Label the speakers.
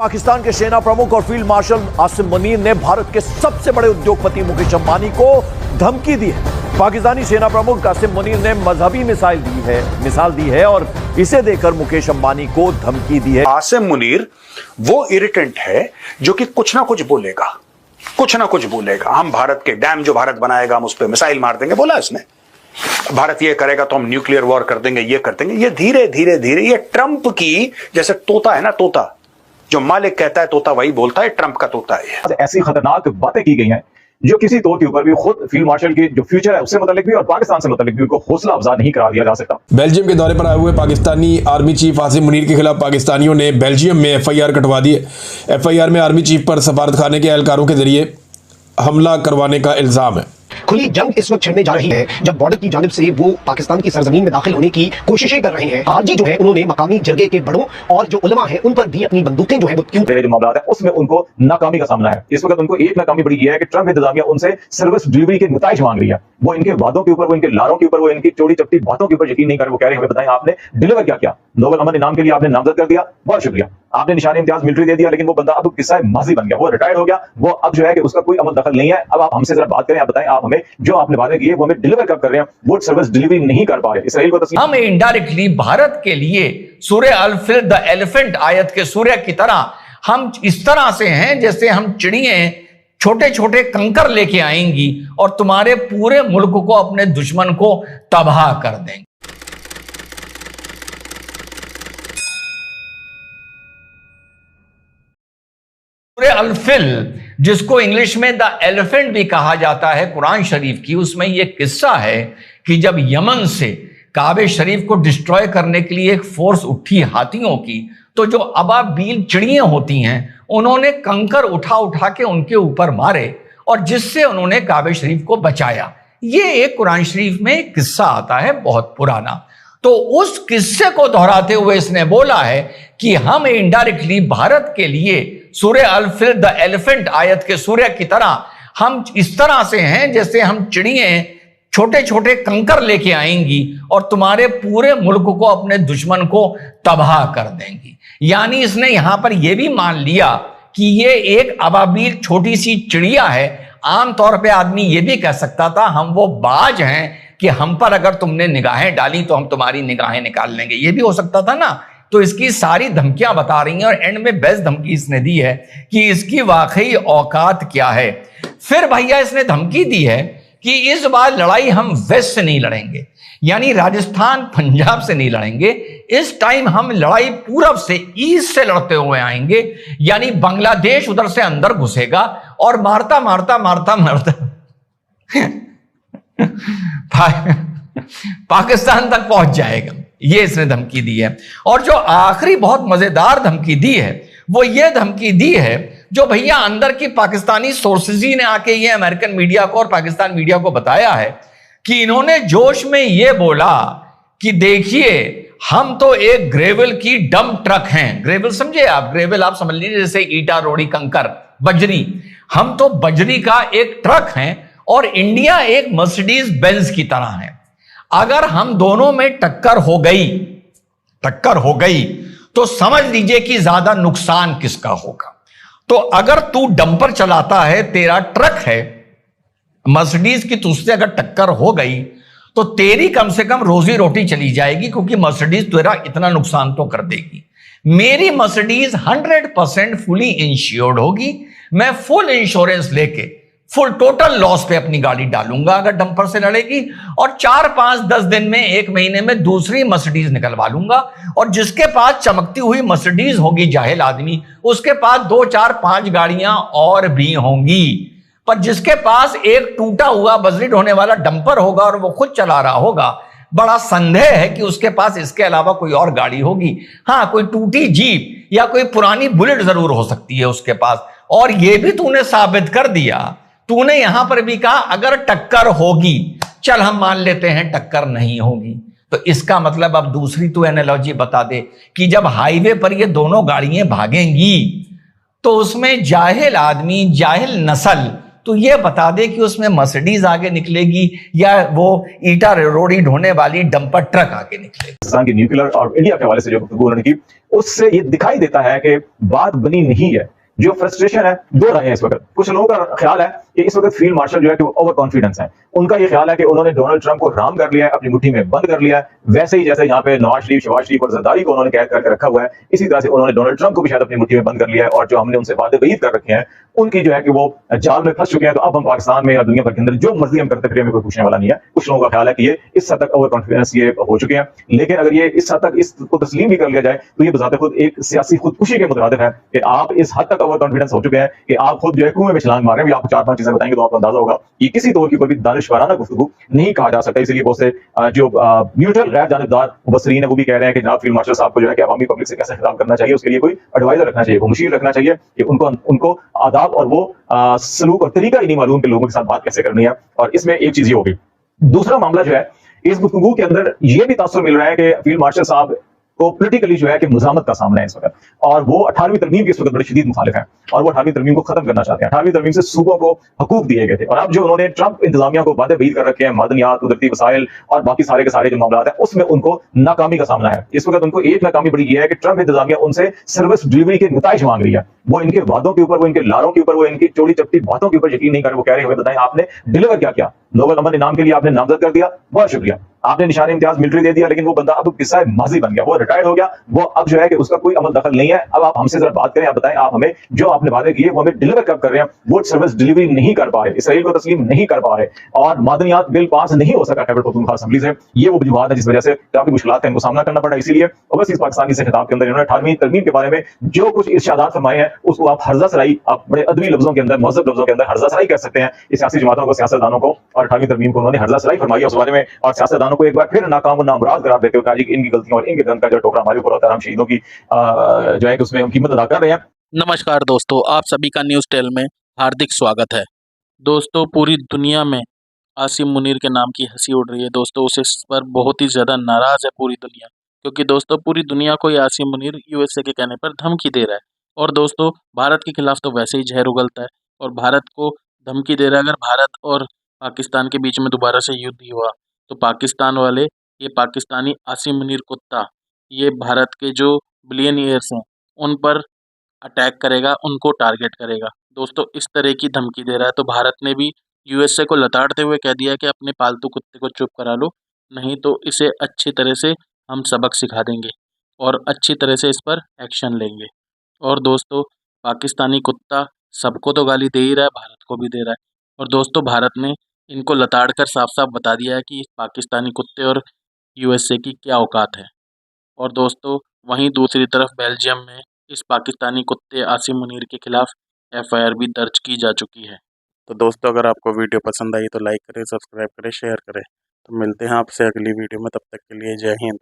Speaker 1: पाकिस्तान के सेना प्रमुख और फील्ड मार्शल आसिम मुनीर ने भारत के सबसे बड़े उद्योगपति मुकेश अंबानी को धमकी दी है। पाकिस्तानी सेना प्रमुख आसिम मुनीर ने मजहबी मिसाल दी है और इसे देकर मुकेश अंबानी को धमकी दी है।
Speaker 2: आसिम मुनीर वो इरिटेंट है जो कि कुछ ना कुछ बोलेगा। हम भारत के डैम जो भारत बनाएगा हम उस पर मिसाइल मार देंगे, बोला इसने। भारत ये करेगा तो हम न्यूक्लियर वॉर कर देंगे, ये कर देंगे। ये धीरे धीरे ये ट्रंप की जैसे तोता है ना, तोता जो मालिक कहता है तोता वही बोलता है, ट्रंप का तोता है।
Speaker 3: ऐसी खतरनाक बातें की गई हैं जो किसी तौर के ऊपर भी खुद फील्ड मार्शल के जो फ्यूचर है उससे मुतालिक भी और पाकिस्तान से मुतालिक भी उनको हौसला अफजा नहीं करार दिया जा सकता।
Speaker 4: बेल्जियम के दौरे पर आए हुए पाकिस्तानी आर्मी चीफ आसिम मुनीर के खिलाफ पाकिस्तानियों ने बेल्जियम में एफआईआर कटवा दी है। एफआईआर में आर्मी चीफ पर सफारतखाने के एहलकारों के जरिए हमला करवाने का इल्जाम है।
Speaker 5: खुली जंग इस वक्त छिड़ने जा रही है जब बॉर्डर की जानिब से वो पाकिस्तान की सरजमीन में दाखिल होने की कोशिशें कर रहे हैं। आरजी जो है उन्होंने मकामी जरगे के बड़ों और जो उलमा है उन पर भी अपनी बंदूकें जो है वो क्यों
Speaker 3: जो मामला है उसमें उनको नाकामी का सामना है। इस वक्त उनको एक नाकामी बड़ी यह है कि ट्रंप इंतजामिया उनसे सर्विस डिलीवरी के नताइज मांग रही है। वो इनके वादों के ऊपर, वो इनके लारों के ऊपर, वो इनकी चोरी चपटी बातों के ऊपर यकीन नहीं कर रहे। वो कह रहे हैं हमें बताएं आपने डिलीवर क्या किया। नोबेल अमन इनाम के लिए आपने नामजद कर दिया, बहुत शुक्रिया। आपने निशान इम्तियाज मिलिट्री दे दिया, लेकिन वो बंदा अब किस्सा माजी बन गया, वो रिटायर्ड हो गया। वो अब जो है कि उसका कोई अमल दखल नहीं है। अब आप हमसे जरा बात करें, आप बताएं आप हमें जो आपने वादे किए वो हमें डिलीवर कब कर रहे हैं। वो सर्विस डिलीवरी नहीं कर पा रहे। इसराइल को
Speaker 6: हम इनडायरेक्टली भारत के लिए सूरह अल-फिल द एलिफेंट आयत के सूर्य की तरह हम इस तरह से हैं जैसे हम चिड़िए छोटे छोटे कंकर लेके आएंगी और तुम्हारे पूरे मुल्क को, अपने दुश्मन को तबाह कर देंगे। सूरह अल-फिल जिसको इंग्लिश में द एलिफेंट भी कहा जाता है कुरान शरीफ की, उसमें यह किस्सा है कि जब यमन से काबे शरीफ को डिस्ट्रॉय करने के लिए एक फोर्स उठी हाथियों की, तो जो अबाबील चिड़ियां होती हैं उन्होंने कंकर उठा उठा के उनके ऊपर मारे और जिससे उन्होंने काबे शरीफ को बचाया। ये एक कुरान शरीफ में एक किस्सा आता है बहुत पुराना। तो उस किस्से को दोहराते हुए इसने बोला है कि हम इनडायरेक्टली भारत के लिए सूरह अल-फिल द एलिफेंट आयत के सूर्य की तरह हम इस तरह से हैं जैसे हम चिड़िए छोटे छोटे कंकर लेके आएंगी और तुम्हारे पूरे मुल्क को, अपने दुश्मन को तबाह कर देंगी। यानी इसने यहां पर यह भी मान लिया कि ये एक अबाबील छोटी सी चिड़िया है। आमतौर पे आदमी ये भी कह सकता था हम वो बाज हैं कि हम पर अगर तुमने निगाहें डाली तो हम तुम्हारी निगाहें निकाल लेंगे, ये भी हो सकता था ना। तो इसकी सारी धमकियां बता रही हैं और एंड में बेस्ट धमकी इसने दी है कि इसकी वाकई औकात क्या है। फिर भैया इसने धमकी दी है कि इस बार लड़ाई हम वेस्ट से नहीं लड़ेंगे, यानी राजस्थान पंजाब से नहीं लड़ेंगे। इस टाइम हम लड़ाई पूरब से, ईस्ट से लड़ते हुए आएंगे, यानी बांग्लादेश उधर से अंदर घुसेगा और मारता मारता मारता मारता पाकिस्तान तक पहुंच जाएगा। ये इसने धमकी दी है। और जो आखिरी बहुत मजेदार धमकी दी है वो ये धमकी दी है जो भैया अंदर की पाकिस्तानी सोर्सेज ने आके ये अमेरिकन मीडिया को और पाकिस्तान मीडिया को बताया है कि इन्होंने जोश में ये बोला कि देखिए हम तो एक ग्रेवल की डंप ट्रक हैं। ग्रेवल समझे आप? ग्रेवल आप समझ लीजिए जैसे ईटा, रोड़ी, कंकर, बजरी। हम तो बजरी का एक ट्रक हैं और इंडिया एक मर्सिडीज बेंज की तरह है। अगर हम दोनों में टक्कर हो गई तो समझ लीजिए कि ज्यादा नुकसान किसका होगा। तो अगर तू डंपर चलाता है, तेरा ट्रक है मर्सिडीज की, तुझसे अगर टक्कर हो गई तो तेरी कम से कम रोजी रोटी चली जाएगी, क्योंकि मर्सिडीज तेरा इतना नुकसान तो कर देगी। मेरी मर्सिडीज 100% फुली इंश्योर्ड होगी। मैं फुल इंश्योरेंस लेके फुल टोटल लॉस पे अपनी गाड़ी डालूंगा अगर डंपर से लड़ेगी, और 4, 5, 10 दिन में, 1 महीने में दूसरी मर्सिडीज निकलवा लूंगा। और जिसके पास चमकती हुई मर्सिडीज होगी, जाहिल आदमी, उसके पास 2, 4, 5 गाड़ियां और भी होंगी। पर जिसके पास एक टूटा हुआ बजरी ढोने वाला डंपर होगा और वो खुद चला रहा होगा, बड़ा संदेह है कि उसके पास इसके अलावा कोई और गाड़ी होगी। हाँ, कोई टूटी जीप या कोई पुरानी बुलेट जरूर हो सकती है उसके पास। और ये भी तूने साबित कर दिया, तूने यहां पर भी कहा अगर टक्कर होगी, चल हम मान लेते हैं टक्कर नहीं होगी। तो इसका मतलब अब दूसरी तू एनालॉजी बता दे कि जब हाईवे पर ये दोनों गाड़ियां भागेंगी तो उसमें जाहिल आदमी, जाहिल नस्ल तो ये बता दे कि उसमें मर्सिडीज आगे निकलेगी या वो ईटा रोड़ी ढोने वाली डंपर ट्रक आगे निकलेगी।
Speaker 3: पाकिस्तान की न्यूक्लियर और इंडिया के हवाले से जो गुफ्तगू उन्होंने की, उससे ये दिखाई देता है कि बात बनी नहीं है। जो फ्रस्ट्रेशन है, दो रहे हैं इस वक्त। कुछ लोगों का ख्याल है कि इस वक्त फील्ड मार्शल जो है कि वो ओवर कॉन्फिडेंस है। उनका ये ख्याल है कि उन्होंने डोनाल्ड ट्रंप को राम कर लिया है, अपनी मुट्ठी में बंद कर लिया है। वैसे ही जैसे यहाँ पे नवाज शरीफ, शहबाज शरीफ और जरदारी को उन्होंने कैद करके रखा हुआ है, इसी तरह से उन्होंने डोनाल्ड ट्रंप को भी शायद अपनी मुट्ठी में बंद कर लिया है। और जो हमने उनसे वादे वईद कर रखे हैं, उनकी जो है कि वो जाल में फंस चुके हैं। तो अब हम पाकिस्तान में या दुनिया भर के अंदर जो मर्जी हम करते फिर हमें कोई पूछने वाला नहीं है। कुछ लोगों का ख्याल है कि ये इस हद तक ओवर कॉन्फिडेंस ये हो चुके हैं। लेकिन अगर ये इस हद तक इसको तस्लीम भी कर लिया जाए तो ये बजाते खुद एक सियासी खुदकुशी के मुतरादिफ है कि आप इस हद तक ओवर कॉन्फिडेंस हो चुके हैं कि आप खुद जो है कुएं में छलांग मार रहे हैं। आपको 4-5 चीजें बताएंगे तो आपको अंदाजा होगा। ये किसी तौर की कोई भी दानिशवाराना गुफ्तगू नहीं कहा जा सकता। इसलिए बहुत से जो न्यूट्रल गैर जानिबदार मुबस्सरीन है वो भी कह रहे हैं कि जनाब फील्ड मार्शल साहब को जो है कि अवामी पब्लिक से कैसे खिताब करना चाहिए, उसके लिए कोई एडवाइजर रखना चाहिए, वो मुशीर रखना चाहिए कि उनको आदाब और वो सलूक और तरीका ही नहीं मालूम कि लोगों के साथ बात कैसे करनी है। और इसमें एक चीज ये होगी। दूसरा मामला जो है, इस गुफ्तगू के अंदर ये भी तासुर मिल रहा है कि फील्ड मार्शल साहब को पॉलिटिकली जो है कि मुजामत का सामना है इस वक्त, और वो 18वीं तरमीम के इस वक्त बड़े शदीद मुखालिफ हैं और वो 18वीं तरमीम को खत्म करना चाहते हैं। 18वीं तरमीम से सूबों को हकूक दिए गए थे और अब जो उन्होंने ट्रंप इंतजामिया को वादे वईद कर रखे हैं, मादनियात, कुदरती वसाइल और बाकी सारे के सारे जो मामला है, उसमें उनको नाकामी का सामना है। इस वक्त उनको एक नाकामी बड़ी यह है कि ट्रंप इंतजामिया उनसे सर्विस डिलीवरी के नताइज मांग रही है। वो इनके वादों के ऊपर, वो इनके लारों के ऊपर, वो इनकी चौड़ी चपटी बातों के ऊपर यकीन नहीं कर रहे। वो कह रहे हैं हमें बताएं आपने डिलीवर क्या किया, नोबेल अमन इनाम के लिए आपने नामजद कर दिया, बहुत शुक्रिया। आपने निशान इम्तियाज मिलिट्री दे दिया, लेकिन वो बंदा अब किस्सा माजी बन गया, वो रिटायर्ड हो गया, वो अब जो है कि उसका कोई अमल दखल नहीं है। अब आप हमसे जरा बात करें, आप बताएं आप हमें जो आपने वादे किए वो हमें डिलीवर कब कर रहे हैं। वो सर्विस डिलीवरी नहीं कर पा रहे, इसराइल को तस्लीम नहीं कर पा रहे और मादनियात बिल पास नहीं हो सका कैबिनेट पख्तूनख्वा असेंबली से। ये वो वजूहात है जिस वजह से काफी मुश्किलात का इनको सामना करना पड़ा। इसीलिए ओवरसीज पाकिस्तानी से खिताब के अंदर इन्होंने 18वीं तरमीम के बारे में जो कुछ इरशादात फरमाए हैं उसको आप हर्जा सराई, आप बड़े अदबी लफ्जों के अंदर, महज़ब लफ्जों के अंदर हर्जा सराई कर सकते हैं। इस सियासी जमातों को, सियासतदानों को, और 18वीं तरमीम को उन्होंने हर्जा सराई फरमाई उस बारे में, और सियासतदानों को एक बार फिर नाकाम और नामुराद करार देते हुए कहा कि इनकी गलतियों और इनके गम का जो टोकरा हमारे ऊपर होता है, हम शहीदों की जो है कि उसमें हम कीमत अदा कर रहे हैं।
Speaker 7: नमस्कार दोस्तों, आप सभी का न्यूज़ टेल में हार्दिक स्वागत है। दोस्तों, पूरी दुनिया में आसिम मुनीर के नाम की हंसी उड़ रही है। दोस्तों, उस पर बहुत ही ज़्यादा नाराज़ है पूरी दुनिया, क्योंकि दोस्तों पूरी दुनिया को ये आसिम मुनीर यूएसए के कहने पर धमकी दे रहा है। और दोस्तों, भारत के खिलाफ तो वैसे ही जहर उगलता है और भारत को धमकी दे रहा है। अगर भारत और पाकिस्तान के बीच में दोबारा से युद्ध ही हुआ तो पाकिस्तान वाले, ये पाकिस्तानी आसिम मुनीर कुत्ता, ये भारत के जो बिलियनियर्स हैं उन पर अटैक करेगा, उनको टारगेट करेगा। दोस्तों, इस तरह की धमकी दे रहा है तो भारत ने भी यूएसए को लताड़ते हुए कह दिया कि अपने पालतू कुत्ते को चुप करा लो, नहीं तो इसे अच्छी तरह से हम सबक सिखा देंगे और अच्छी तरह से इस पर एक्शन लेंगे। और दोस्तों, पाकिस्तानी कुत्ता सबको तो गाली दे ही रहा है, भारत को भी दे रहा है। और दोस्तों, भारत ने इनको लताड़ कर साफ साफ बता दिया है कि पाकिस्तानी कुत्ते और यूएसए की क्या औकात है। और दोस्तों, वहीं दूसरी तरफ बेल्जियम में इस पाकिस्तानी कुत्ते आसिम मुनीर के खिलाफ एफआईआर भी दर्ज की जा चुकी है।
Speaker 8: तो दोस्तों, अगर आपको वीडियो पसंद आई तो लाइक करें, सब्सक्राइब करें, शेयर करें। तो मिलते हैं आपसे अगली वीडियो में, तब तक के लिए जय हिंद।